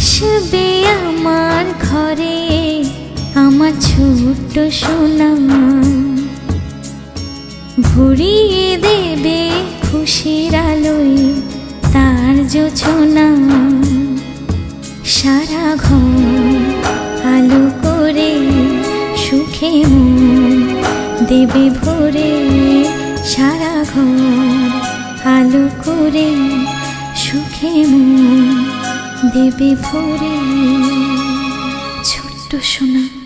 আসবে আমার ঘরে আমার ছোট্ট সোনা, ভরিয়ে দেবে খুশির আলোয় তার জোছনা। সারা ঘর আলো করে সুখে মন দেবে ভরে, সারা ঘর আলো করে সুখে মন দেবে ভরে। ছোট্ট সোনা।